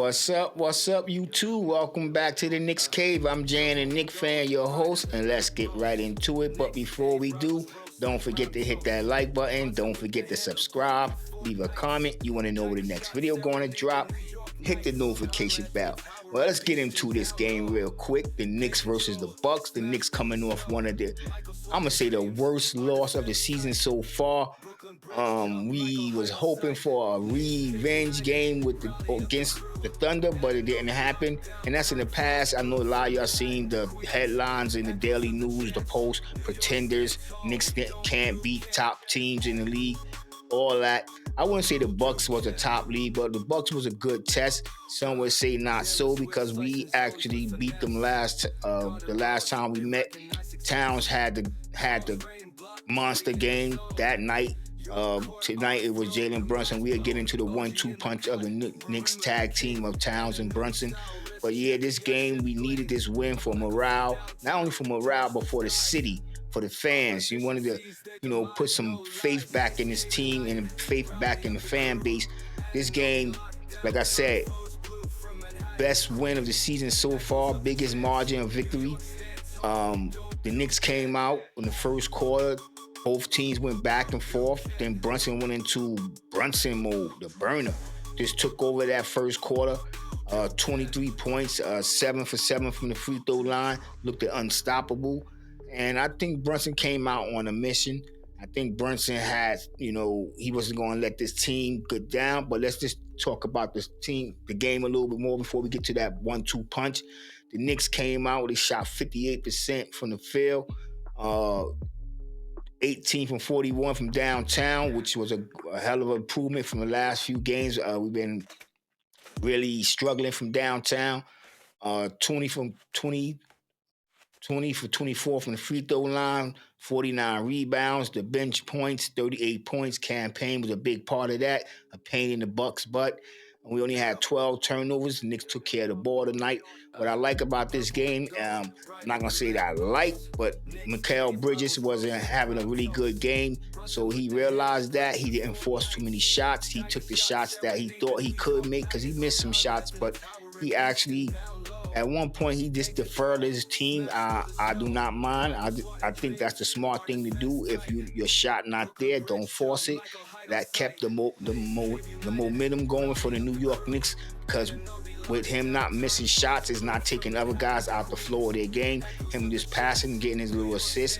What's up? What's up, you two? Welcome back to the Knicks Cave. I'm Jan and Nick Fan, your host, and let's get right into it. But before we do, don't forget to hit that like button. Don't forget to subscribe. Leave a comment. You want to know when the next video going to drop? Hit the notification bell. Well, let's get into this game real quick. The Knicks versus the Bucks. The Knicks coming off one of I'm gonna say the worst loss of the season so far. We was hoping for a revenge game against the Thunder, but it didn't happen. And that's in the past. I know a lot of y'all seen the headlines in the Daily News, the Post, pretenders, Knicks can't beat top teams in the league, all that. I wouldn't say the Bucks was a top league, but the Bucks was a good test. Some would say not so because we actually beat them the last time we met. Towns had the monster game that night. Tonight it was Jalen Brunson. We'll get into the 1-2 punch of the Knicks tag team of Towns and Brunson. But yeah, this game, we needed this win for morale. Not only for morale, but for the city, for the fans. You wanted to, put some faith back in this team and faith back in the fan base. This game, like I said, best win of the season so far, biggest margin of victory. The Knicks came out in the first quarter. Both teams went back and forth. Then Brunson went into Brunson mode, the burner. Just took over that first quarter. 23 points, 7 for 7 from the free throw line. Looked unstoppable. And I think Brunson came out on a mission. I think Brunson had, he wasn't going to let this team get down. But let's just talk about the game a little bit more before we get to that 1-2 punch. The Knicks came out. They shot 58% from the field. 18 from 41 from downtown, which was a hell of an improvement from the last few games. We've been really struggling from downtown. 20 for 24 from the free throw line, 49 rebounds, the bench points, 38 points. Payne was a big part of that, a pain in the Bucks' butt. And we only had 12 turnovers. The Knicks took care of the ball tonight. What I like about this game, I'm not going to say that I like, but Mikal Bridges wasn't having a really good game. So he realized that. He didn't force too many shots. He took the shots that he thought he could make because he missed some shots. But he actually, at one point, he just deferred his team. I do not mind. I think that's the smart thing to do. If your shot not there, don't force it. That kept the momentum going for the New York Knicks because with him not missing shots, is not taking other guys out the floor of their game. Him just passing and getting his little assist.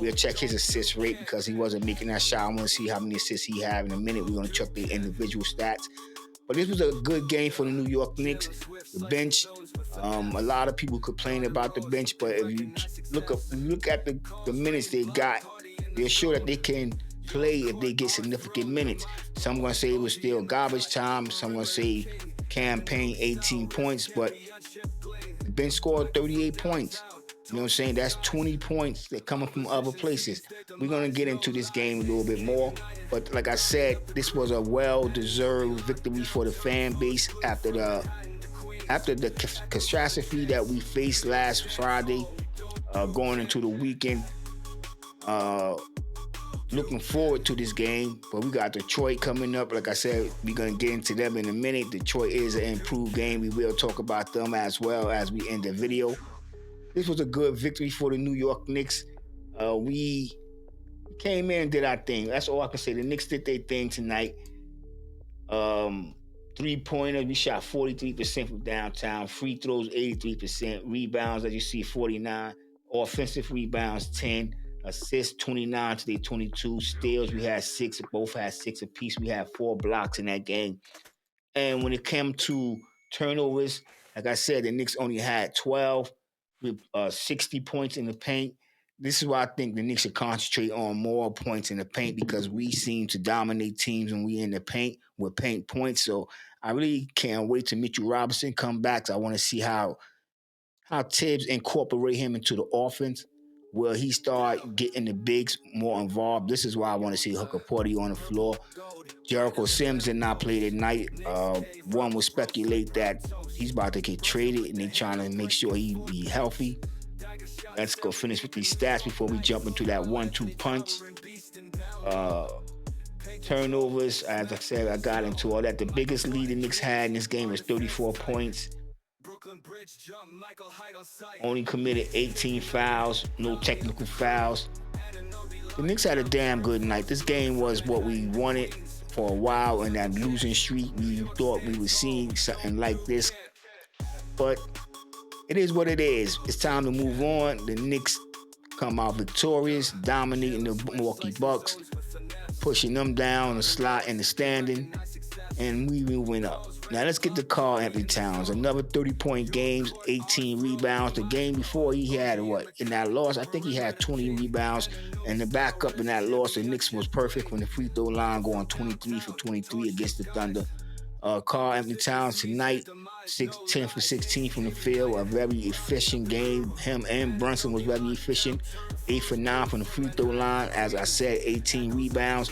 We'll check his assist rate because he wasn't making that shot. I want to see how many assists he had in a minute. We're going to check the individual stats. But this was a good game for the New York Knicks. The bench, a lot of people complain about the bench, but if you look at the minutes they got, they're sure that they can play if they get significant minutes. Some going to say it was still garbage time. Some going to say Payne 18 points, but the bench scored 38 points. You know what I'm saying? That's 20 points that coming from other places. We're going to get into this game a little bit more. But like I said, this was a well-deserved victory for the fan base after the catastrophe that we faced last Friday, going into the weekend. Looking forward to this game, but we got Detroit coming up. Like I said, we're going to get into them in a minute. Detroit is an improved game. We will talk about them as well as we end the video. This was a good victory for the New York Knicks. We came in and did our thing. That's all I can say. The Knicks did their thing tonight. 3-pointers, we shot 43% from downtown. Free throws, 83%. Rebounds, as you see, 49. Offensive rebounds, 10. Assists, 29 to their 22. Steals, we had 6. Both had 6 apiece. We had 4 blocks in that game. And when it came to turnovers, like I said, the Knicks only had 12 with 60 points in the paint. This is why I think the Knicks should concentrate on more points in the paint because we seem to dominate teams when we in the paint with paint points. So I really can't wait to Mitchell Robinson come back. So I want to see how Tibbs incorporate him into the offense. Will he start getting the bigs more involved? This is why I want to see Hooker Porty on the floor. Jericho Sims did not play tonight. One would speculate that he's about to get traded and they're trying to make sure he be healthy. Let's go finish with these stats before we jump into that 1-2 punch. Turnovers, as I said, I got into all that. The biggest lead the Knicks had in this game was 34 points. Only committed 18 fouls, no technical fouls. The Knicks had a damn good night. This game was what we wanted for a while in that losing streak. We thought we were seeing something like this, but it is what it is. It's time to move on. The Knicks come out victorious, dominating the Milwaukee Bucks, pushing them down the slot in the standing, and we moving up. Now let's get to Karl-Anthony Towns. Another 30-point game, 18 rebounds. The game before he had what? In that loss, I think he had 20 rebounds. And the backup in that loss, the Knicks was perfect from the free throw line, going 23 for 23 against the Thunder. Karl-Anthony Towns tonight, 10 for 16 from the field, a very efficient game. Him and Brunson was very efficient, 8 for 9 from the free throw line. As I said, 18 rebounds.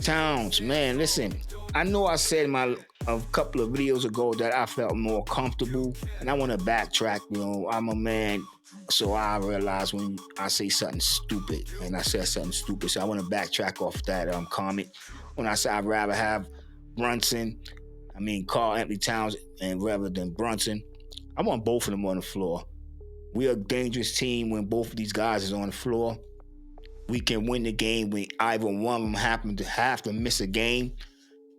Towns, man, listen, I know I said a couple of videos ago that I felt more comfortable, and I want to backtrack. You know, I'm a man, so I realize when I say something stupid, and I said something stupid, so I want to backtrack off that comment. When I say I'd rather have Karl-Anthony Towns and rather than Brunson, I want both of them on the floor. We're a dangerous team when both of these guys is on the floor. We can win the game when either one of them happen to have to miss a game.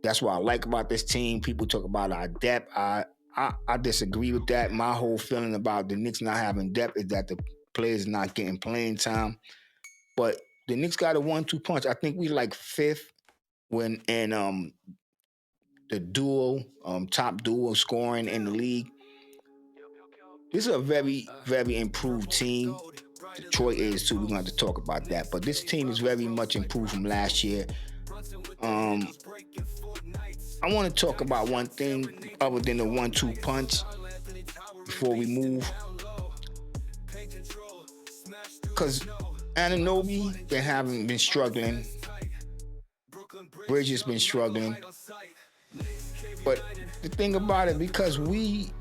That's what I like about this team. People talk about our depth. I disagree with that. My whole feeling about the Knicks not having depth is that the players not getting playing time. But the Knicks got a 1-2 punch. I think we like 5th when in the duo, top duo scoring in the league. This is a very, very improved team. Detroit is too. We're going to have to talk about that. But this team is very much improved from last year. I want to talk about one thing other than the 1-2 punch before we move. Because Anunoby, they haven't been struggling. Bridges been struggling. But the thing about it, because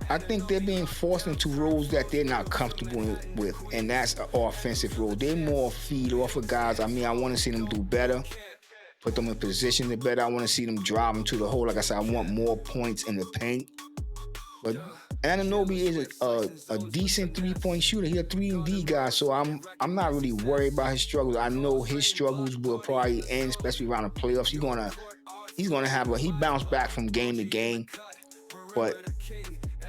I think they're being forced into roles that they're not comfortable with, and that's an offensive role. They're more feed off of guys. I want to see them do better, put them in position to better. I want to see them drive them to the hole. Like I said, I want more points in the paint. But Anunoby is a decent 3-point shooter. He's a 3-and-D guy, so I'm not really worried about his struggles. I know his struggles will probably end, especially around the playoffs. He's gonna have he bounced back from game to game, but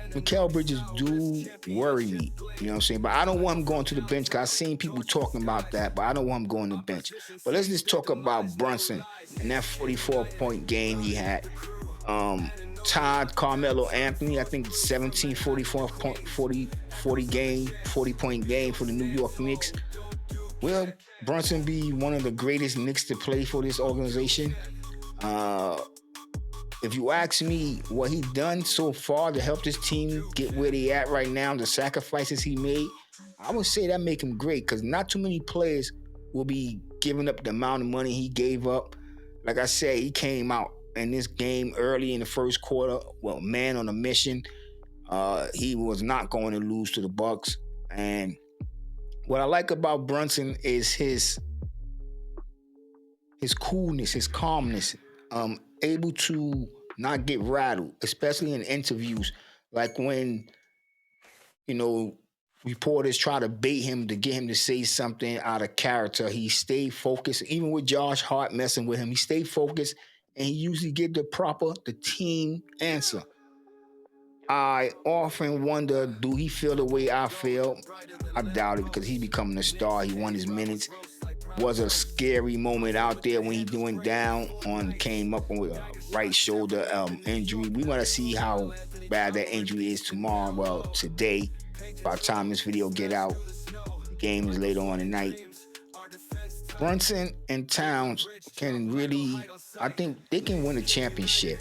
Mikal Bridges do worry me. You know what I'm saying? But I don't want him going to the bench because I've seen people talking about that, but I don't want him going to the bench. But let's just talk about Brunson and that 44-point game he had. Todd Carmelo Anthony, I think 17, 40 game, 40-point game for the New York Knicks. Will Brunson be one of the greatest Knicks to play for this organization? If you ask me what he done so far to help this team get where they at right now, the sacrifices he made, I would say that make him great because not too many players will be giving up the amount of money he gave up. Like I said, he came out in this game early in the first quarter, man on a mission. He was not going to lose to the Bucks. And what I like about Brunson is his coolness, his calmness, able to not get rattled, especially in interviews. Like when, reporters try to bait him to get him to say something out of character, he stayed focused. Even with Josh Hart messing with him, he stayed focused, and he usually get the team answer. I often wonder, do he feel the way I feel? I doubt it because he's becoming a star. He won his minutes. Was a scary moment out there when he went down came up with a right shoulder injury. We want to see how bad that injury is tomorrow. Well, today, by the time this video get out, the game is later on tonight. Brunson and Towns can really, I think they can win a championship.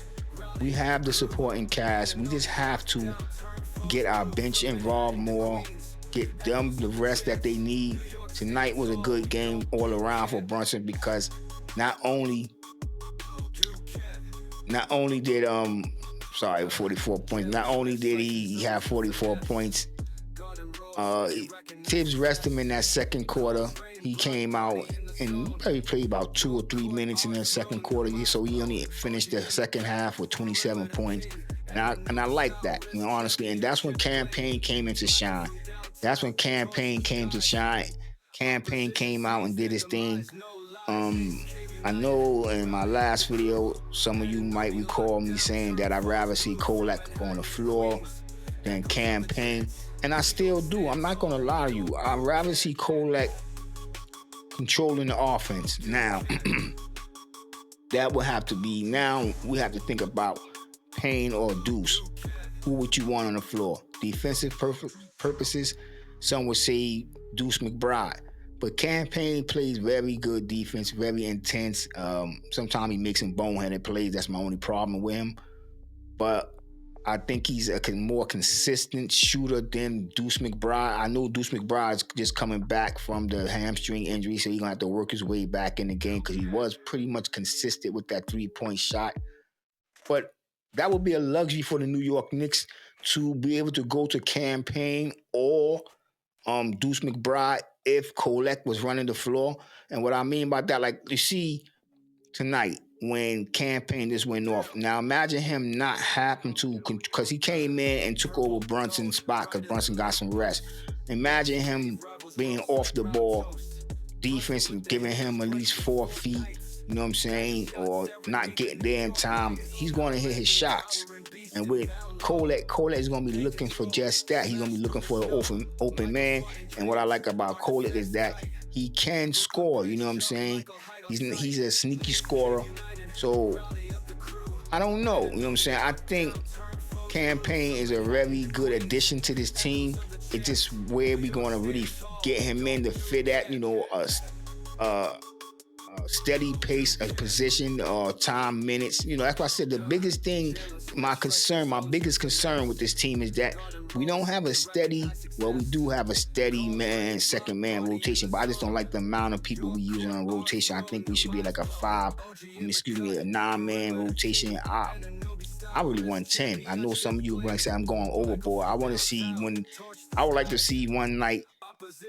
We have the supporting cast. We just have to get our bench involved more, get them the rest that they need. Tonight was a good game all around for Brunson because not only did 44 points. Not only did he have 44 points, Tibbs rested him in that second quarter. he came out and probably played about 2 or 3 minutes in the second quarter. So he only finished the second half with 27 points. And I like that, honestly. And that's when Campaign came into shine. That's when Campaign came to shine. Campaign came out and did his thing. I know in my last video, some of you might recall me saying that I'd rather see Kolek on the floor than Campaign. And I still do. I'm not going to lie to you. I'd rather see Kolek controlling the offense. Now, that would have to be, now we have to think about Payne or Deuce. Who would you want on the floor? Defensive purposes, some would say Deuce McBride. But Campaign plays very good defense, very intense. Sometimes he makes some boneheaded plays. That's my only problem with him. But I think he's a more consistent shooter than Deuce McBride. I know Deuce McBride is just coming back from the hamstring injury, so he's going to have to work his way back in the game because he was pretty much consistent with that three-point shot. But that would be a luxury for the New York Knicks to be able to go to Campaign or Deuce McBride if Kolek was running the floor. And what I mean by that, like you see tonight when Campaign just went off. Now imagine him not having to, because he came in and took over Brunson's spot because Brunson got some rest. Imagine him being off the ball, defense and giving him at least 4 feet, you know what I'm saying, or not getting there in time. He's going to hit his shots. And with Kolek is going to be looking for just that. He's going to be looking for an open man. And what I like about Kolek is that he can score, you know what I'm saying? He's a sneaky scorer. So, I don't know, you know what I'm saying? I think Campaign is a very good addition to this team. It's just where we're going to really get him in to fit at, a steady pace, a position, time, minutes. That's why I said the biggest thing, my biggest concern with this team is that we don't have a steady, well, we do have a steady second man rotation, but I just don't like the amount of people we using on rotation. I think we should be like a 9-man rotation. I really want 10. I know some of you are going to say I'm going overboard. I would like to see one night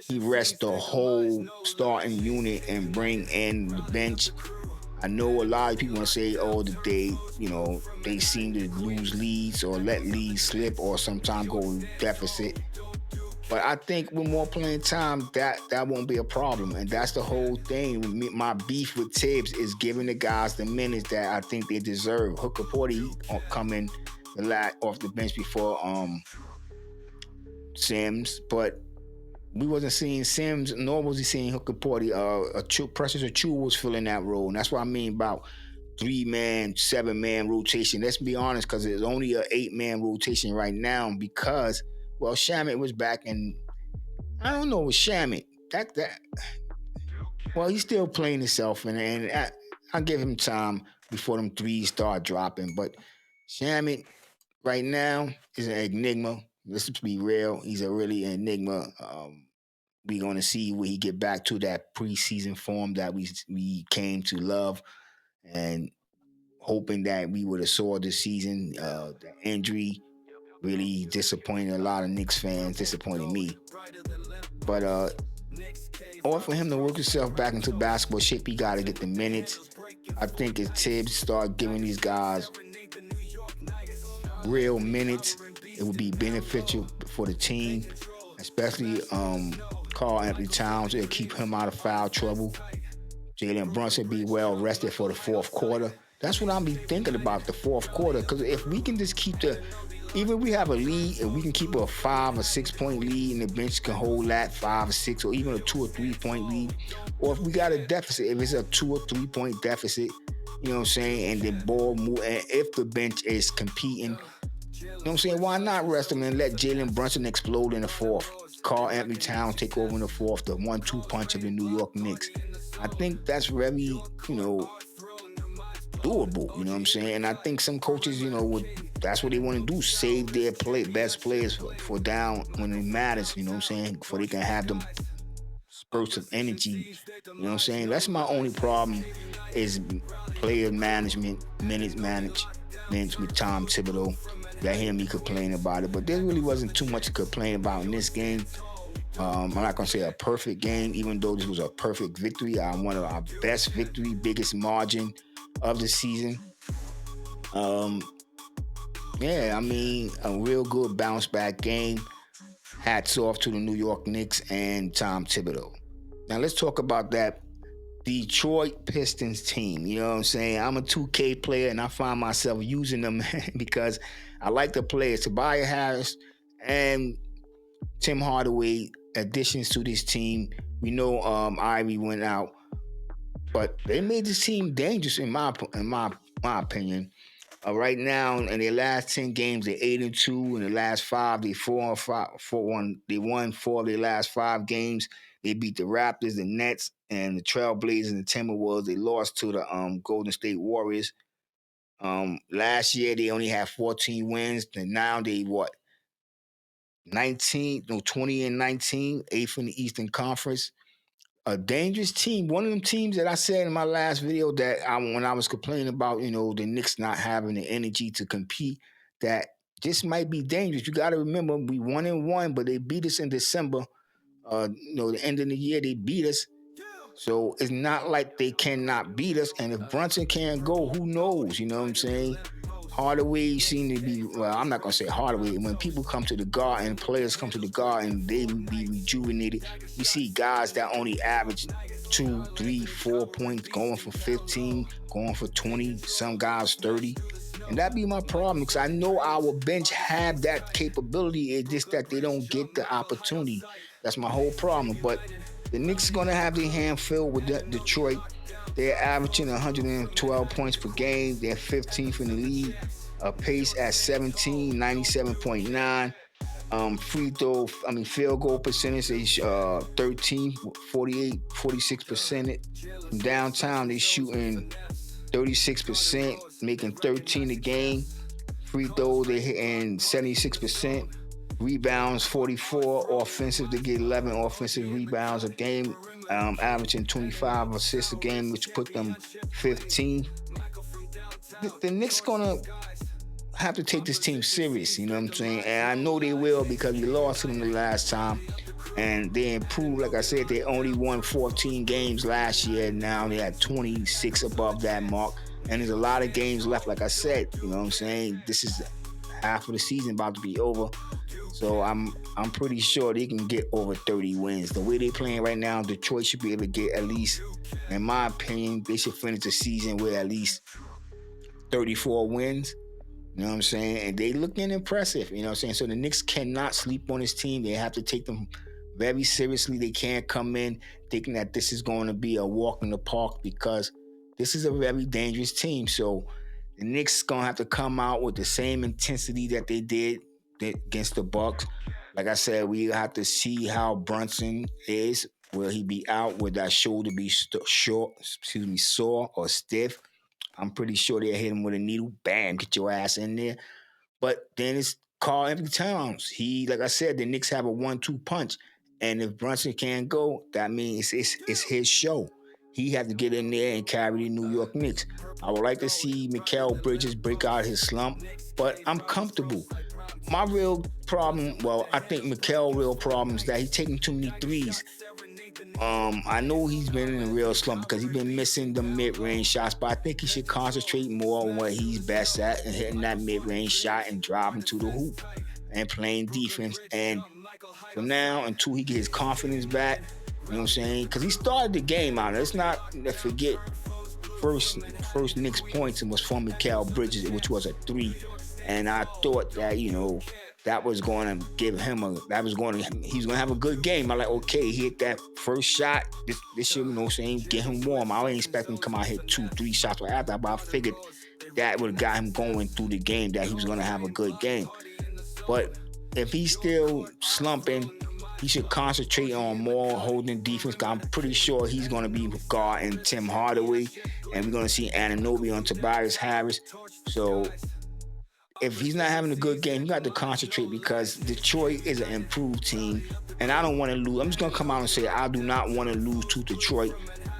he rests the whole starting unit and bring in the bench. I know a lot of people want to say, they seem to lose leads or let leads slip or sometimes go deficit. But I think with more playing time, that won't be a problem. And that's the whole thing. My beef with Tibbs is giving the guys the minutes that I think they deserve. Hooker Porty coming off the bench before Sims, but we wasn't seeing Sims, nor was he seeing Hooker Porty. Precious Achiuwa was filling that role. And that's what I mean about 3-man, 7-man rotation. Let's be honest, because it's only an 8-man rotation right now because, well, Shamet was back, and I don't know with Shamet. Well, he's still playing himself, and I'll give him time before them threes start dropping. But Shamet right now is an enigma. Let's be real. He's a really enigma. We're going to see when he get back to that preseason form that we came to love, and hoping that we would have saw this season. The injury really disappointed a lot of Knicks fans, disappointed me. But or for him to work himself back into basketball shape, he got to get the minutes. I think if Tibbs start giving these guys real minutes, it would be beneficial for the team, especially Karl Anthony Towns. It'll keep him out of foul trouble. Jalen Brunson be well rested for the fourth quarter. That's what I'll be thinking about, the fourth quarter, because if we can just keep even if we have a lead, if we can keep a 5 or 6 point lead and the bench can hold that 5 or 6, or even a 2 or 3 point lead, or if we got a deficit, if it's a 2 or 3 point deficit, you know what I'm saying, and the ball move, and if the bench is competing, you know what I'm saying, why not rest him and let Jalen Brunson explode in the fourth? Karl Anthony Towns take over in the fourth, the 1-2 punch of the New York Knicks. I think that's very, doable, you know what I'm saying? And I think some coaches, that's what they want to do, save their best players for down when it matters, you know what I'm saying? Before they can have them spurts of energy, you know what I'm saying? That's my only problem is player management, minutes management with Tom Thibodeau. That hear me complain about it, but there really wasn't too much to complain about in this game. I'm not gonna say a perfect game, even though this was a perfect victory. One of our best victory, biggest margin of the season. Um, yeah, I mean, a real good bounce back game. Hats off to the New York Knicks and Tom Thibodeau. Now let's talk about that Detroit Pistons team. You know what I'm saying? I'm a 2K player and I find myself using them because I like the players. Tobias Harris and Tim Hardaway additions to this team. We know Ivy went out, but they made this team dangerous in my opinion. Right now, in their last 10 games, they're 8-2. In the last five, they 4-5, 4-1. They won 4 of their last 5 games. They beat the Raptors, the Nets, and the Trailblazers and the Timberwolves. They lost to the Golden State Warriors. Last year they only had 14 wins, and now they 20 and 19, eighth in the Eastern Conference. A dangerous team. One of them teams that I said in my last video that when I was complaining about, the Knicks not having the energy to compete, that this might be dangerous. You got to remember, we 1-1, but they beat us in December. The end of the year they beat us. So it's not like they cannot beat us. And if Brunson can't go, who knows? You know what I'm saying? Hardaway seem to be, well, I'm not going to say Hardaway. When people come to the Garden, players come to the Garden, they be rejuvenated. We see guys that only average 2, 3, 4 points, going for 15, going for 20, some guys 30. And that be my problem because I know our bench have that capability. It's just that they don't get the opportunity. That's my whole problem. But the Knicks are going to have their hand filled with Detroit. They're averaging 112 points per game. They're 15th in the league. Pace at 17, 97.9. Field goal percentage is 13, 48, 46%. From downtown, they're shooting 36%, making 13 a game. Free throw, they're hitting 76%. Rebounds, 44. Offensive, they get 11 offensive rebounds a game, averaging 25 assists a game, which put them 15. The Knicks gonna have to take this team serious, you know what I'm saying? And I know they will because we lost to them the last time. And they improved. Like I said, they only won 14 games last year. Now they had 26 above that mark. And there's a lot of games left, like I said. You know what I'm saying? This is half of the season about to be over. So I'm pretty sure they can get over 30 wins. The way they're playing right now, Detroit should be able to get at least, in my opinion, they should finish the season with at least 34 wins. You know what I'm saying? And they looking impressive. You know what I'm saying? So the Knicks cannot sleep on this team. They have to take them very seriously. They can't come in thinking that this is going to be a walk in the park because this is a very dangerous team. So the Knicks going to have to come out with the same intensity that they did against the Bucks. Like I said, we have to see how Brunson is. Will he be out? Will that shoulder be sore or stiff? I'm pretty sure they'll hit him with a needle. Bam, get your ass in there. But then it's Karl-Anthony Towns. Like I said, the Knicks have a 1-2 punch. And if Brunson can't go, that means it's his show. He had to get in there and carry the New York Knicks. I would like to see Mikal Bridges break out his slump, but I'm comfortable. My real problem, I think Mikal's real problem is that he's taking too many threes. I know he's been in a real slump because he's been missing the mid-range shots, but I think he should concentrate more on what he's best at and hitting that mid-range shot and driving to the hoop and playing defense. And from now until he gets his confidence back, you know what I'm saying? Because he started the game out. Let's not forget first Knicks points was from Mikal Bridges, which was a 3. And I thought that, that was going to give him he's going to have a good game. I'm like, okay, he hit that first shot. This should, get him warm. I didn't expect him to come out and hit 2-3 shots right after, but I figured that would have got him going through the game, that he was going to have a good game. But if he's still slumping, he should concentrate on more holding defense. I'm pretty sure he's going to be guarding Tim Hardaway, and we're going to see Anunoby on Tobias Harris. So if he's not having a good game, you got to concentrate because Detroit is an improved team, and I don't want to lose. I'm just going to come out and say I do not want to lose to Detroit.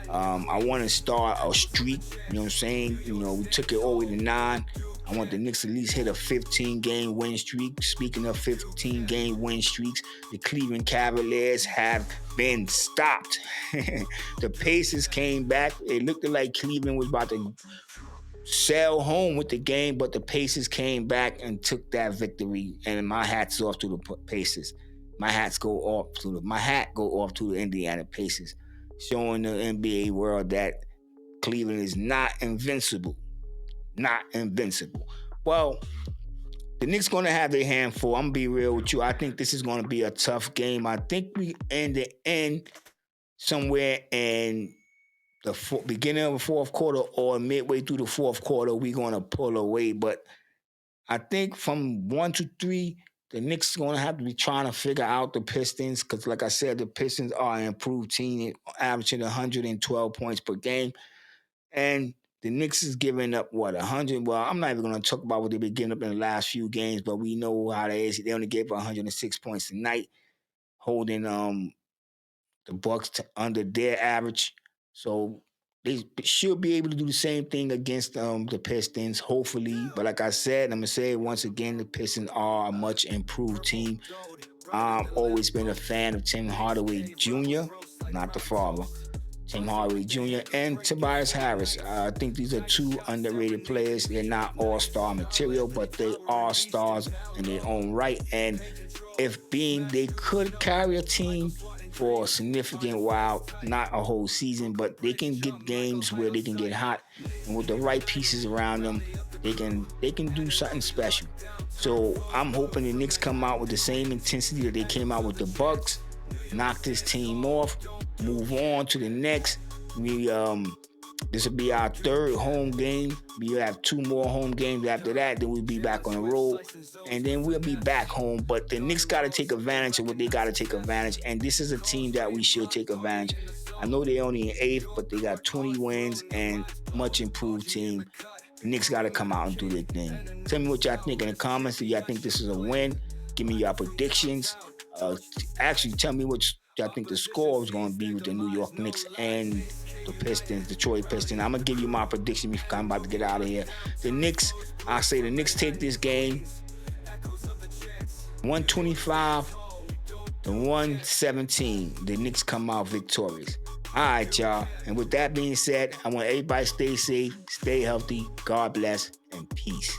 I want to start a streak, you know what I'm saying? We took it all the way to 9. I want the Knicks at least hit a 15-game win streak. Speaking of 15-game win streaks, the Cleveland Cavaliers have been stopped. The Pacers came back. It looked like Cleveland was about to sail home with the game, but the Pacers came back and took that victory. And my hat's off to the Pacers. My hat go off to the Indiana Pacers, showing the NBA world that Cleveland is not invincible. Not invincible. Well, the Knicks going to have their handful. I'm going to be real with you. I think this is going to be a tough game. I think we end somewhere in the beginning of the fourth quarter or midway through the fourth quarter, we're going to pull away. But I think from 1 to 3, the Knicks are going to have to be trying to figure out the Pistons because, like I said, the Pistons are an improved team, averaging 112 points per game. And the Knicks is giving up, 100? Well, I'm not even going to talk about what they've been giving up in the last few games, but we know how that is. They only gave up 106 points tonight, holding the Bucks under their average. So they should be able to do the same thing against the Pistons, hopefully. But like I said, I'm going to say it once again, the Pistons are a much improved team. I've always been a fan of Tim Hardaway Jr., not the father. Tim Hardaway Jr. and Tobias Harris. I think these are two underrated players. They're not all-star material, but they are stars in their own right. And if they could carry a team for a significant while, not a whole season, but they can get games where they can get hot, and with the right pieces around them, they can do something special. So I'm hoping the Knicks come out with the same intensity that they came out with the Bucks, knock this team off, move on to the next. This will be our third home game. We have 2 more home games after that. Then we'll be back on the road. And then we'll be back home. But the Knicks got to take advantage of what they got to take advantage. And this is a team that we should take advantage. I know they're only in 8th, but they got 20 wins and much improved team. The Knicks got to come out and do their thing. Tell me what y'all think in the comments. Do y'all think this is a win? Give me your predictions. Actually, tell me what y'all think the score is going to be with the New York Knicks and the Pistons, Detroit Pistons. I'm going to give you my prediction before I'm about to get out of here. I say the Knicks take this game 125 to 117. The Knicks come out victorious. All right, y'all. And with that being said, I want everybody to stay safe, stay healthy, God bless, and peace.